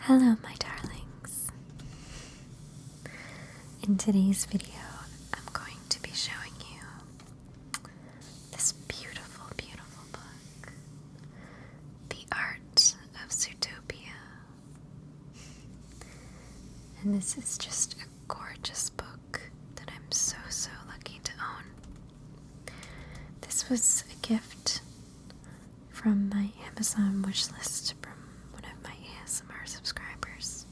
Hello, my darlings. In today's video, I'm going to be showing you this beautiful, beautiful book, The Art of Zootopia. And this is just a gorgeous book that I'm so lucky to own. This was a gift from my Amazon wishlist from one of my ASMR subscribers.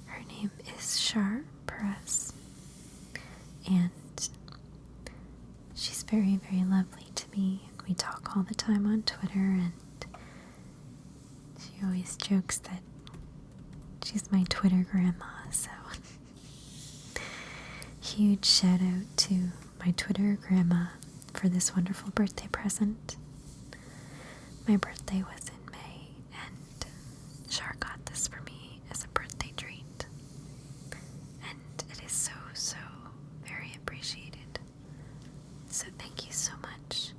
Her name is Char, and she's very, very lovely to me. We talk all the time on Twitter, and she always jokes that she's my Twitter grandma, so huge shout out to my Twitter grandma for this wonderful birthday present. My birthday was in May, and Char got this for me as a birthday treat. And it is so very appreciated. So thank you so much.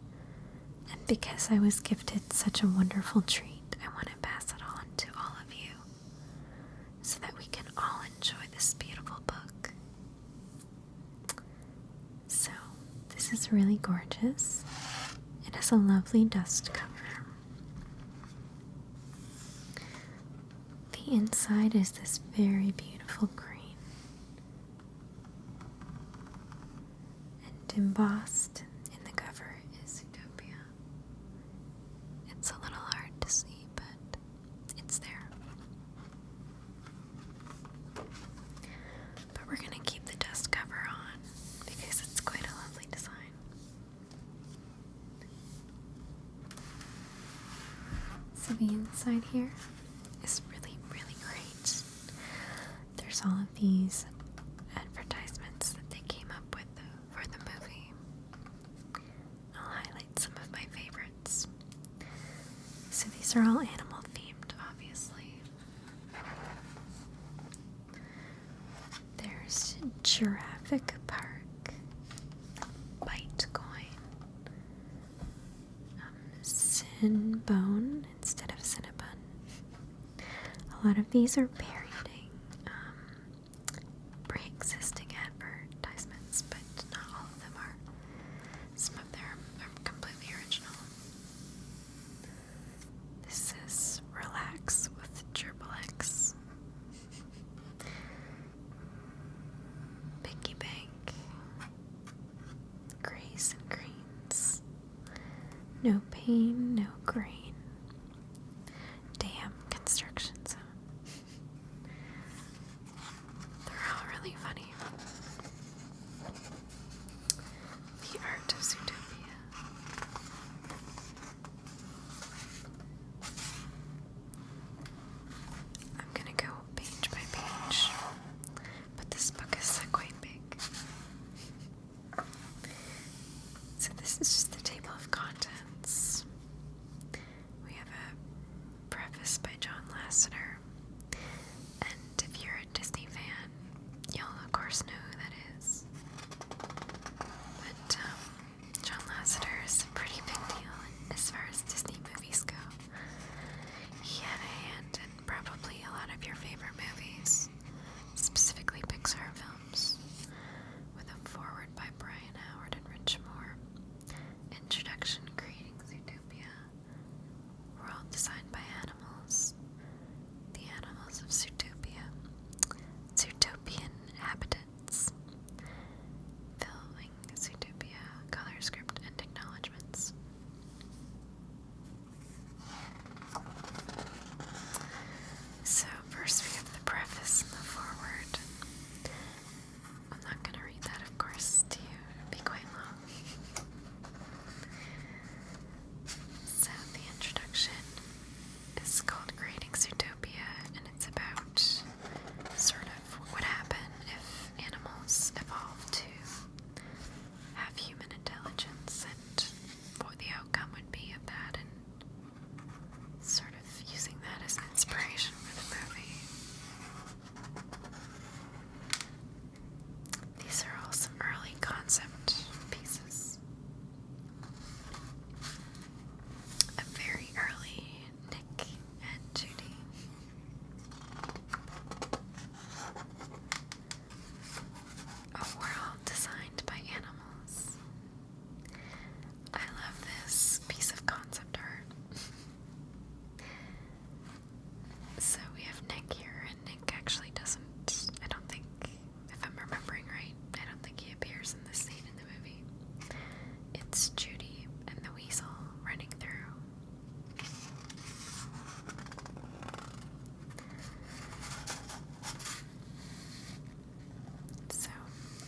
And because I was gifted such a wonderful treat, I want to pass it on to all of you so that we can all enjoy this beautiful book. So, this is really gorgeous. It has a lovely dust cover. The inside is this very beautiful green. And embossed in the cover is Zootopia. It's a little hard to see, but it's there. But we're going to keep the dust cover on because it's quite a lovely design. So the inside here is really great. There's all of these advertisements that they came up with for the movie. I'll highlight some of my favorites. So these are all animal themed, obviously. There's Jurassic Park, Bite Coin, Cinnabon instead of Cinnabon. A lot of these are parodying pre-existing advertisements, but not all of them are. Some of them are completely original. This says Relax with Gerbil-X. Piggy Bank. Grays and Greens. No Pain, No Grain. Damn Construction Zone. They're all really funny. The Art of Zootopia. I'm gonna go page by page, but this book is quite big. So this is just the table of contents.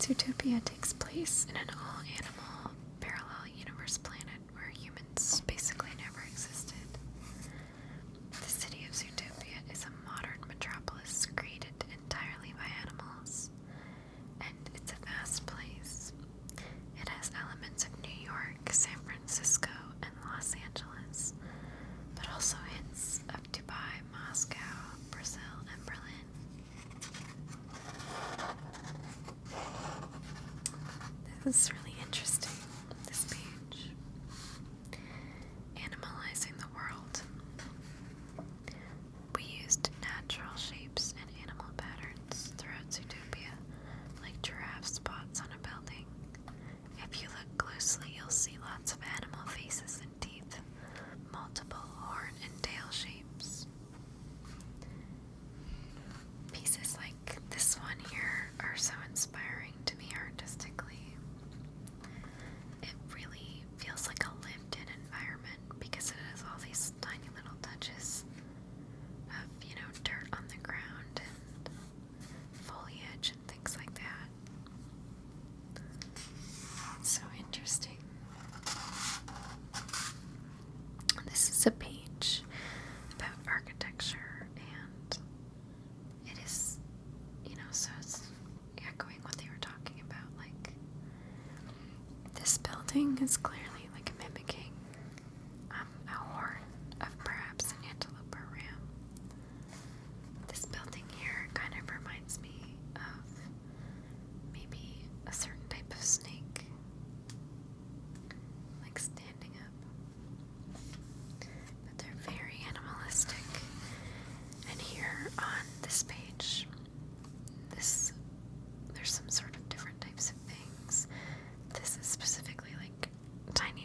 Zootopia takes place in an all-animal parallel universe planet where humans basically never existed. The city of Zootopia is a modern metropolis created entirely by animals, and it's a vast place. It has elements of New York, San Francisco, and Los Angeles, but also hints of Dubai, Moscow, Brazil, and Berlin. This is really interesting, this page. Animalizing the world. We used natural shapes and animal patterns throughout Zootopia, like giraffe spots on a building. If you look closely, you'll see lots of animal faces and teeth, multiple horn and tail shapes. Pieces like this one here are so inspiring to me artistically. It really feels like a lived-in environment because it has all these tiny little touches of, dirt on the ground and foliage and things like that. It's so interesting. This is a page about architecture, and it is, so it's echoing what they were talking about. Like, this building is clearly like mimicking a horn of perhaps an antelope or ram. This building here kind of reminds me of maybe a certain type of snake, like standing up. But they're very animalistic. And here on this page, there's some sort of different types of things. This is specifically like tiny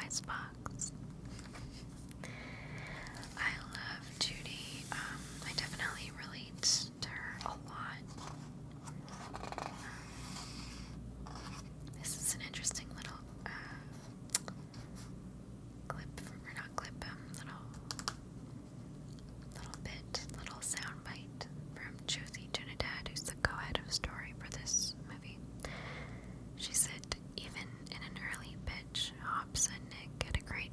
wise fox. I love Judy. I definitely relate to her a lot. This is an interesting little little sound bite from Josie Trinidad, who's the co-head of story for this movie. She said, even in an early pitch, Hopps and Nick had a great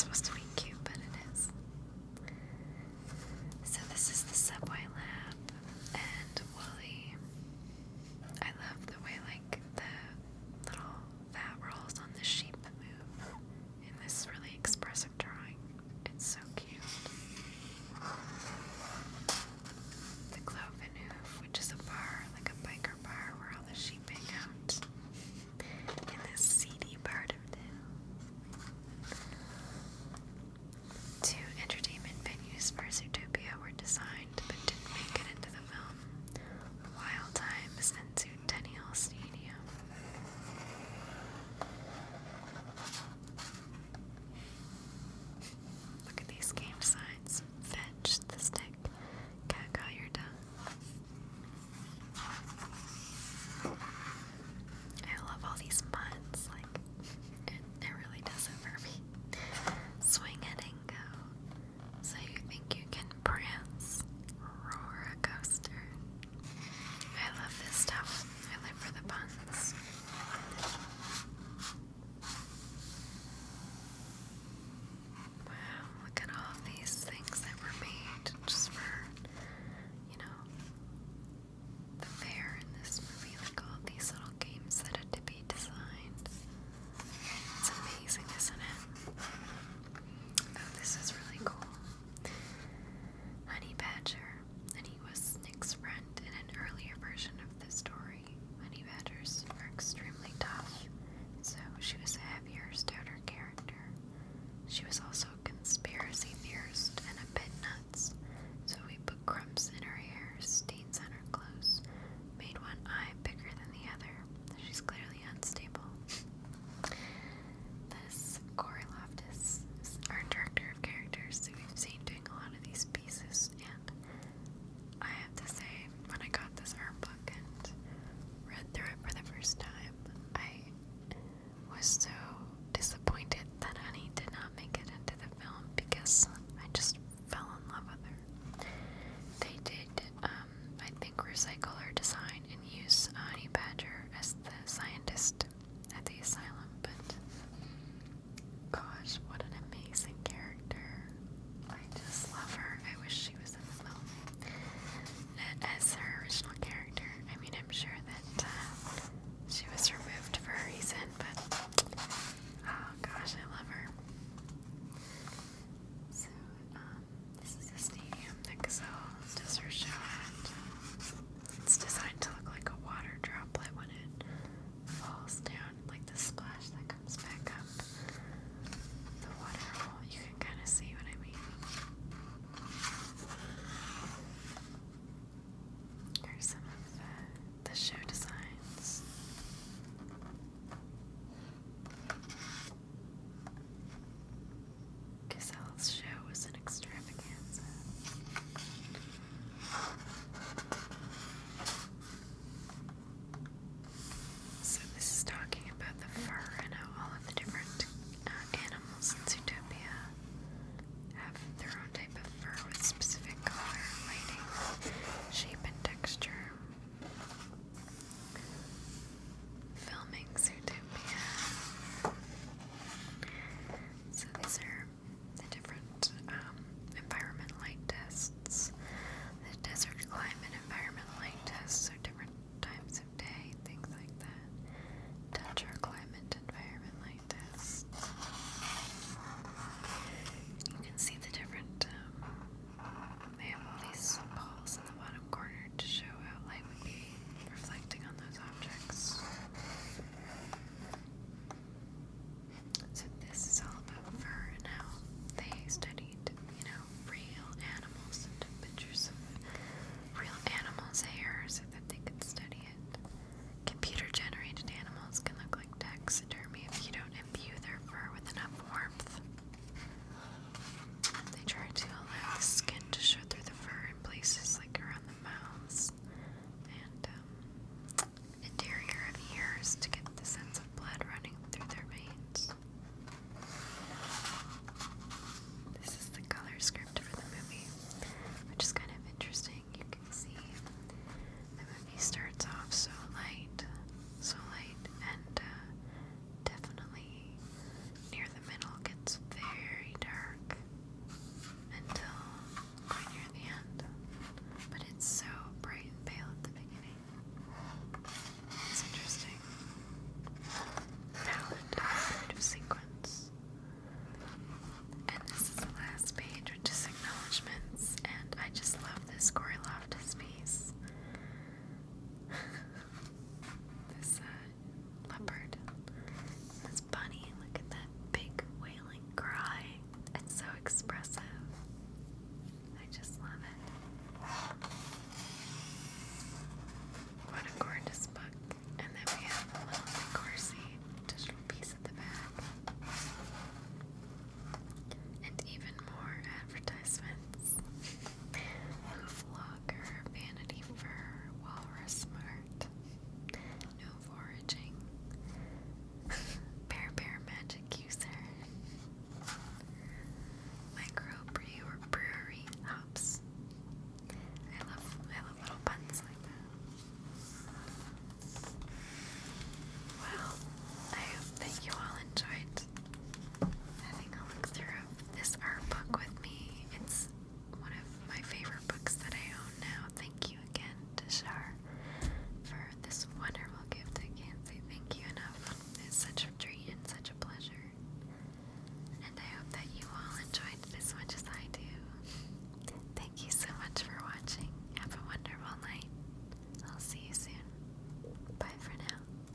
supposed to be cute, but it is. So this is the Subway Lab, and Wooly. I love the way, like, the little fat rolls on the sheep move in this really expressive drawing. It's so cute. The Cloven Hoof, which is a bar, like a biker bar, where all the sheep hang out in this seedy part of town. 2 entertainment venues for Zootopia were designed but didn't make it into the film: Wild Times and Centennial Stadium. Look at these game signs. Fetch the stick. Gaga your tongue. I love all these puns. Like, it really does it for me. Swing it and go. So you think you can prance. Roar a coaster. I love this stuff. I live for the puns. Wow, look at all of these things that were made just for, the fair in this movie. Like all of these little games that had to be designed. It's amazing, isn't it? Oh, this is really cool. Honey Badger, and he was Nick's friend in an earlier version of the story. Honey Badgers are extremely tough, so she was a heavier, stouter character. She was also